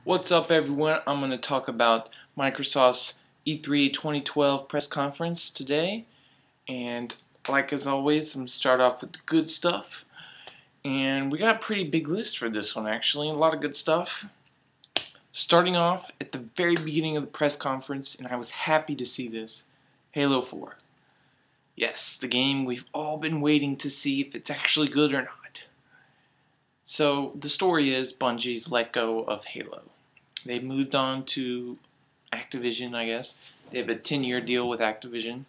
What's up, everyone? I'm going to talk about Microsoft's E3 2012 press conference today. And like as always, I'm going to start off with the good stuff. And we got a pretty big list for this one, actually. A lot of good stuff. Starting off at the very beginning of the press conference, and I was happy to see this, Halo 4. Yes, the game we've all been waiting to see if it's actually good or not. So the story is Bungie's let go of Halo. They've moved on to Activision, I guess. They have a 10-year deal with Activision.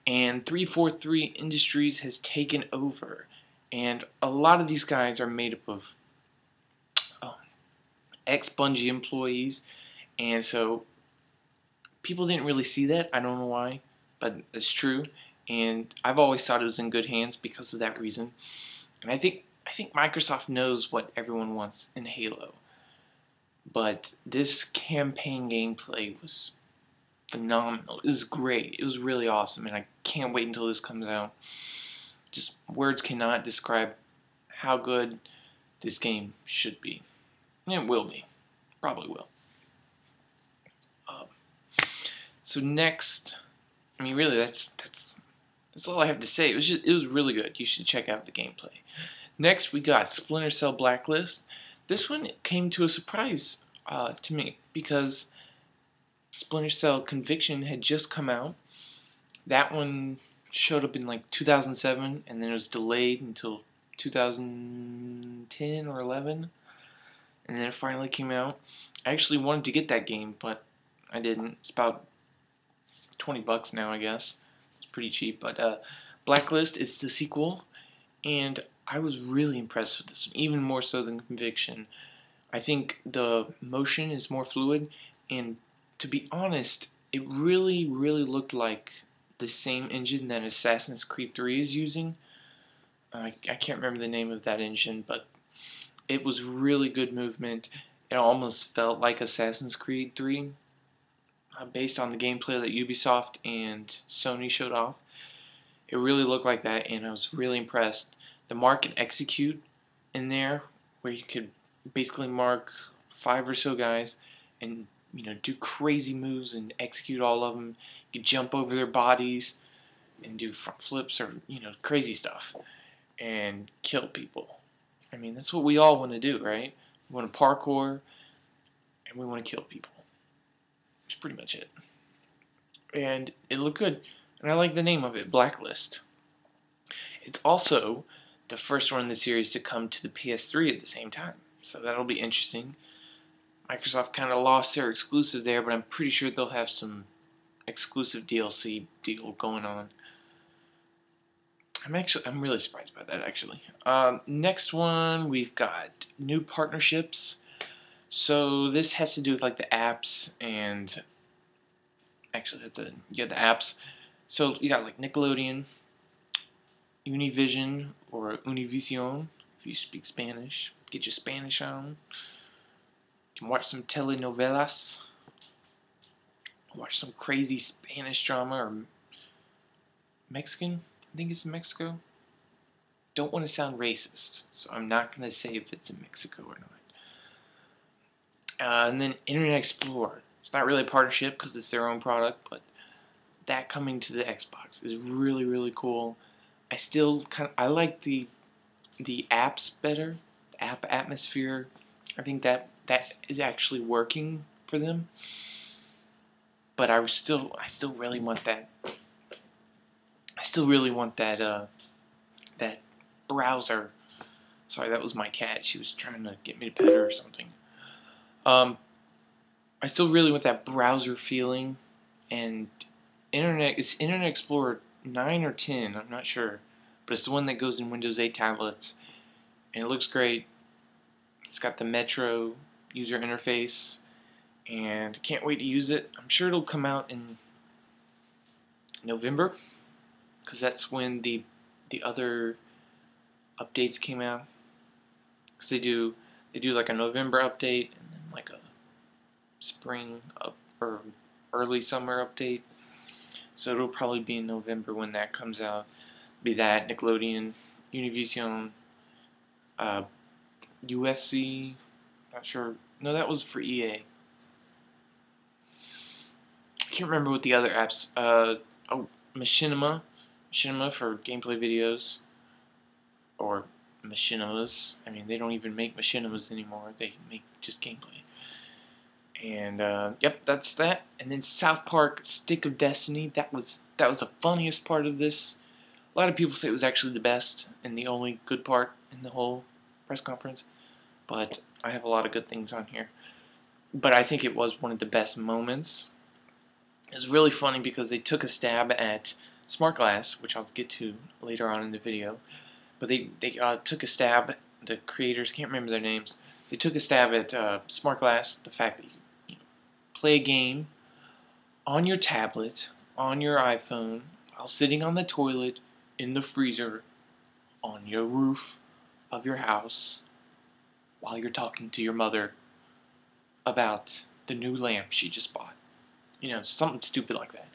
And 343 Industries has taken over. And a lot of these guys are made up of ex-Bungie employees. And so people didn't really see that. I don't know why, but it's true. And I've always thought it was in good hands because of that reason. And I think Microsoft knows what everyone wants in Halo. But this campaign gameplay was phenomenal. It was great. It was really awesome, and I can't wait until this comes out. Just words cannot describe how good this game should be. And it will be. Probably will. So next, I mean, really, that's all I have to say. It was really good. You should check out the gameplay. Next, we got Splinter Cell Blacklist. This one came to a surprise to me because Splinter Cell Conviction had just come out. That one showed up in like 2007, and then it was delayed until 2010 or 11, and then it finally came out. I actually wanted to get that game, but I didn't. It's about $20 now, I guess. It's pretty cheap, but Blacklist is the sequel, and I was really impressed with this one, even more so than Conviction. I think the motion is more fluid, and to be honest, it really looked like the same engine that Assassin's Creed 3 is using. I can't remember the name of that engine, but it was really good movement. It almost felt like Assassin's Creed 3, based on the gameplay that Ubisoft and Sony showed off. It really looked like that, and I was really impressed. The mark and execute in there, where you could basically mark 5 or so guys and do crazy moves and execute all of them. You could jump over their bodies and do front flips or crazy stuff and kill people. I mean, that's what we all want to do, right? We want to parkour and we want to kill people. That's pretty much it. And it looked good, and I like the name of it, Blacklist. It's also the first one in the series to come to the PS3 at the same time, so that'll be interesting. Microsoft kind of lost their exclusive there, but I'm pretty sure they'll have some exclusive DLC deal going on. I'm really surprised by that, actually. Next one, we've got new partnerships. So this has to do with like the apps, and actually the apps. So you got like Nickelodeon, Univision or Univision if you speak Spanish. Get your Spanish on. You can watch some telenovelas. Watch some crazy Spanish drama or Mexican. I think it's in Mexico. Don't want to sound racist, so I'm not going to say if it's in Mexico or not. And then Internet Explorer. It's not really a partnership because it's their own product, but that coming to the Xbox is really cool. I like the apps better, the app atmosphere. I think that is actually working for them. But I still really want that. I still really want that that browser. Sorry, that was my cat. She was trying to get me to pet her or something. I still really want that browser feeling, and it's Internet Explorer 9 or 10, I'm not sure, but it's the one that goes in Windows 8 tablets, and it looks great. It's got the Metro user interface, and can't wait to use it. I'm sure it'll come out in November, because that's when the other updates came out. Because they do like a November update and then like a spring or early summer update. So it'll probably be in November when that comes out. Be that Nickelodeon, Univision, UFC. Not sure. No, that was for EA. I can't remember what the other apps. Oh, Machinima. Machinima for gameplay videos. Or Machinimas. I mean, they don't even make Machinimas anymore. They make just gameplay. And yep, that's that. And then South Park: Stick of Destiny. That was the funniest part of this. A lot of people say it was actually the best and the only good part in the whole press conference. But I have a lot of good things on here. But I think it was one of the best moments. It was really funny because they took a stab at Smart Glass, which I'll get to later on in the video. But they took a stab. The creators, can't remember their names. They took a stab at Smart Glass, the fact that you play a game on your tablet, on your iPhone, while sitting on the toilet, in the freezer, on your roof of your house, while you're talking to your mother about the new lamp she just bought. You know, something stupid like that.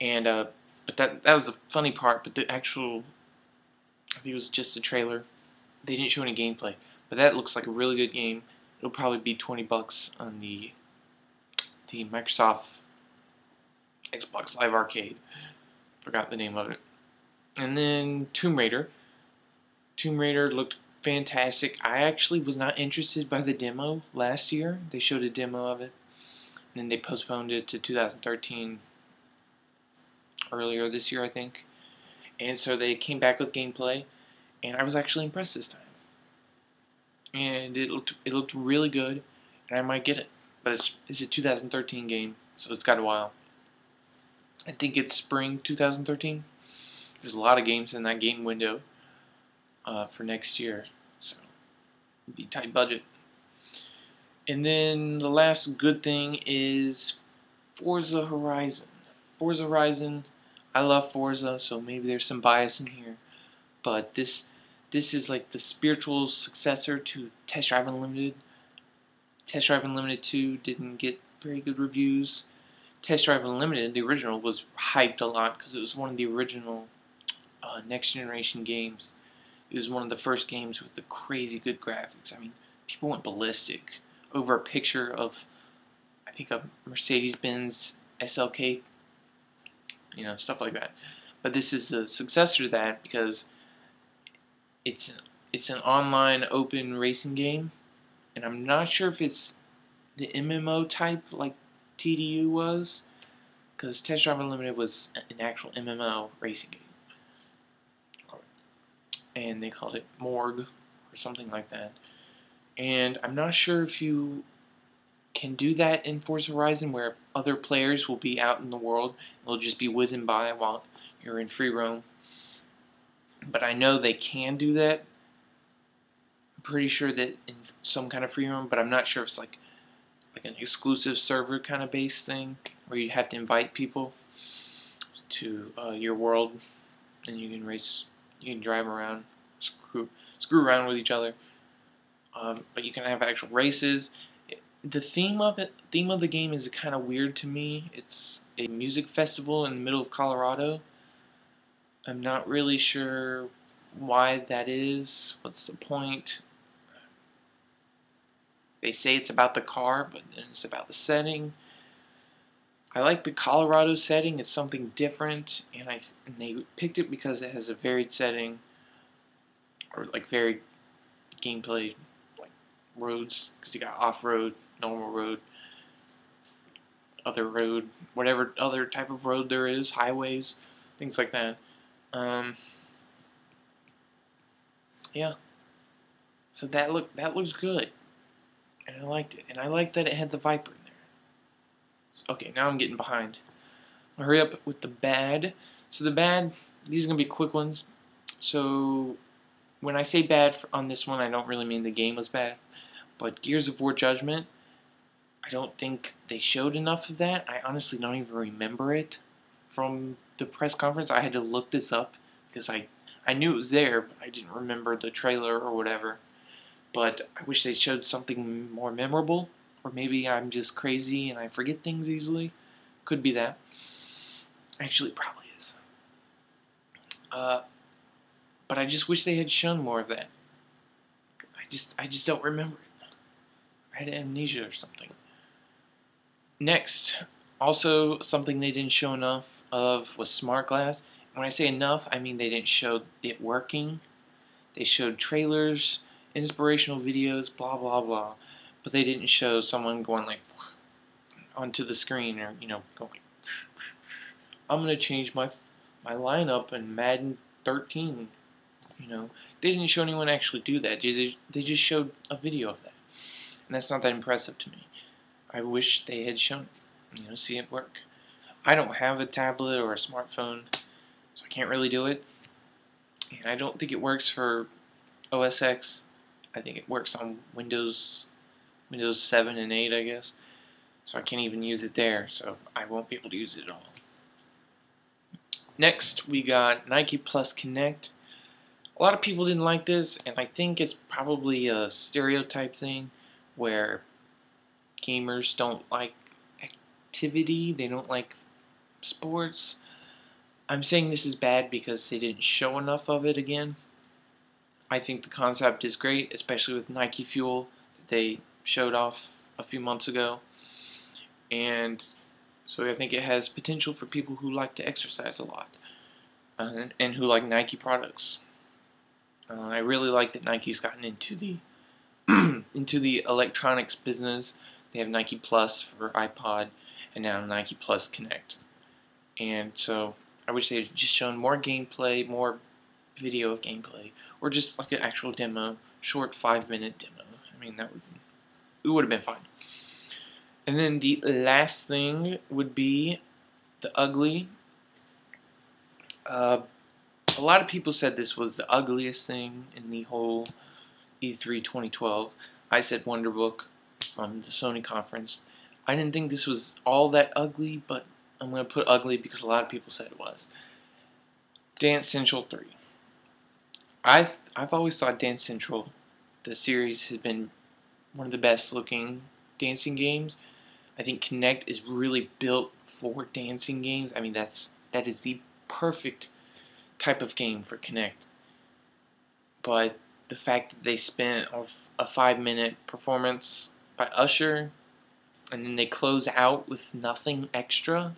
And but that was the funny part. But the actual, I think it was just a trailer. They didn't show any gameplay. But that looks like a really good game. It'll probably be $20 on the Microsoft Xbox Live Arcade. Forgot the name of it. And then Tomb Raider. Tomb Raider looked fantastic. I actually was not interested by the demo last year. They showed a demo of it. And then they postponed it to 2013. Earlier this year, I think. And so they came back with gameplay. And I was actually impressed this time. And it looked really good. And I might get it. But it's a 2013 game. So it's got a while. I think it's spring 2013. There's a lot of games in that game window for next year, so it'd be tight budget. And then the last good thing is Forza Horizon. Forza Horizon, I love Forza, so maybe there's some bias in here, but this is like the spiritual successor to Test Drive Unlimited. Test Drive Unlimited 2 didn't get very good reviews. Test Drive Unlimited, the original, was hyped a lot because it was one of the original next generation games. It was one of the first games with the crazy good graphics. I mean, people went ballistic over a picture of, I think, a Mercedes-Benz SLK, you know, stuff like that. But this is a successor to that because it's an online open racing game, and I'm not sure if it's the MMO type like TDU was, because Test Drive Unlimited was an actual MMO racing game. And they called it Morgue or something like that. And I'm not sure if you can do that in Forza Horizon where other players will be out in the world and they'll just be whizzing by while you're in free roam. But I know they can do that. I'm pretty sure that in some kind of free roam, but I'm not sure if it's like an exclusive server kind of base thing where you have to invite people to your world and you can race. You can drive around, screw around with each other, but you can have actual races. The theme of the game is kind of weird to me. It's a music festival in the middle of Colorado. I'm not really sure why that is. What's the point? They say it's about the car, but then it's about the setting. I like the Colorado setting. It's something different, and they picked it because it has a varied setting, or like varied gameplay, like roads, because you got off-road, normal road, other road, whatever other type of road there is, highways, things like that. Yeah. So that looks good, and I liked it, and I liked that it had the Viper in there. Okay, now I'm getting behind. I'll hurry up with the bad. So the bad, these are going to be quick ones. So when I say bad on this one, I don't really mean the game was bad. But Gears of War Judgment, I don't think they showed enough of that. I honestly don't even remember it from the press conference. I had to look this up because I knew it was there, but I didn't remember the trailer or whatever. But I wish they showed something more memorable. Or maybe I'm just crazy and I forget things easily. Could be that. Actually, it probably is. But I just wish they had shown more of that. I just don't remember it. I had amnesia or something. Next, also something they didn't show enough of was smart glass. When I say enough, I mean they didn't show it working. They showed trailers, inspirational videos, blah blah blah, but they didn't show someone going like onto the screen, or going. I'm gonna change my lineup in Madden 13. They didn't show anyone actually do that. They just showed a video of that, and that's not that impressive to me. I wish they had shown it, see it work. I don't have a tablet or a smartphone, so I can't really do it. And I don't think it works for OS X. I think it works on Windows 7 and 8, I guess. So I can't even use it there, so I won't be able to use it at all. Next, we got Nike Plus Kinect. A lot of people didn't like this, and I think it's probably a stereotype thing where gamers don't like activity, they don't like sports. I'm saying this is bad because they didn't show enough of it again. I think the concept is great, especially with Nike Fuel that they showed off a few months ago. And so I think it has potential for people who like to exercise a lot and who like Nike products. I really like that Nike's gotten into the into the electronics business. They have Nike Plus for iPod, and now Nike Plus Kinect. And so I wish they had just shown more gameplay, more video of gameplay, or just like an actual demo, short 5-minute demo. I mean, it would have been fine. And then the last thing would be the ugly. A lot of people said this was the ugliest thing in the whole E3 2012. I said Wonderbook from the Sony conference. I didn't think this was all that ugly, but I'm going to put ugly because a lot of people said it was. Dance Central 3. I've always thought Dance Central, the series, has been one of the best looking dancing games. I think Kinect is really built for dancing games. I mean, that is the perfect type of game for Kinect. But the fact that they spent a 5-minute performance by Usher, and then they close out with nothing extra,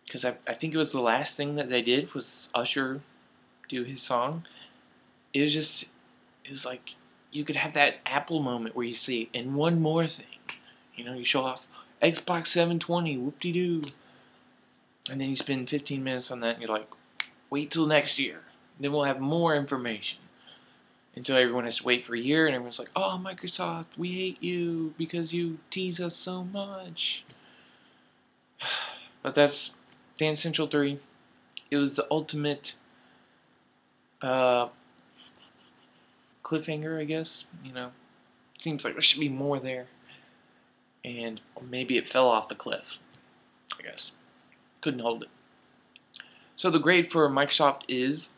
because I think it was the last thing that they did was Usher do his song. It was like you could have that Apple moment where you see, and one more thing, you show off Xbox 720, whoop-de-doo, and then you spend 15 minutes on that, and you're like, wait till next year, then we'll have more information. And so everyone has to wait for a year, and everyone's like, oh, Microsoft, we hate you because you tease us so much. But that's Dance Central 3. It was the ultimate cliffhanger, I guess. Seems like there should be more there. And maybe it fell off the cliff, I guess. Couldn't hold it. So the grade for Microsoft is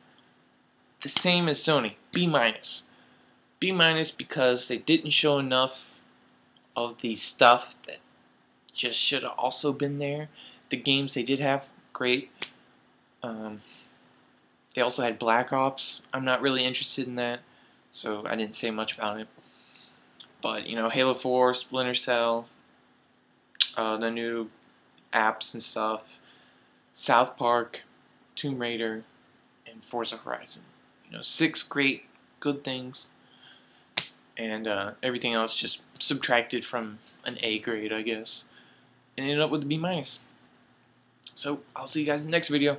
the same as Sony, B-. B- because they didn't show enough of the stuff that just should have also been there. The games they did have, great. They also had Black Ops. I'm not really interested in that, so I didn't say much about it. But, Halo 4, Splinter Cell, the new apps and stuff, South Park, Tomb Raider, and Forza Horizon. 6 great, good things. And everything else just subtracted from an A grade, I guess. And ended up with a B-. So, I'll see you guys in the next video.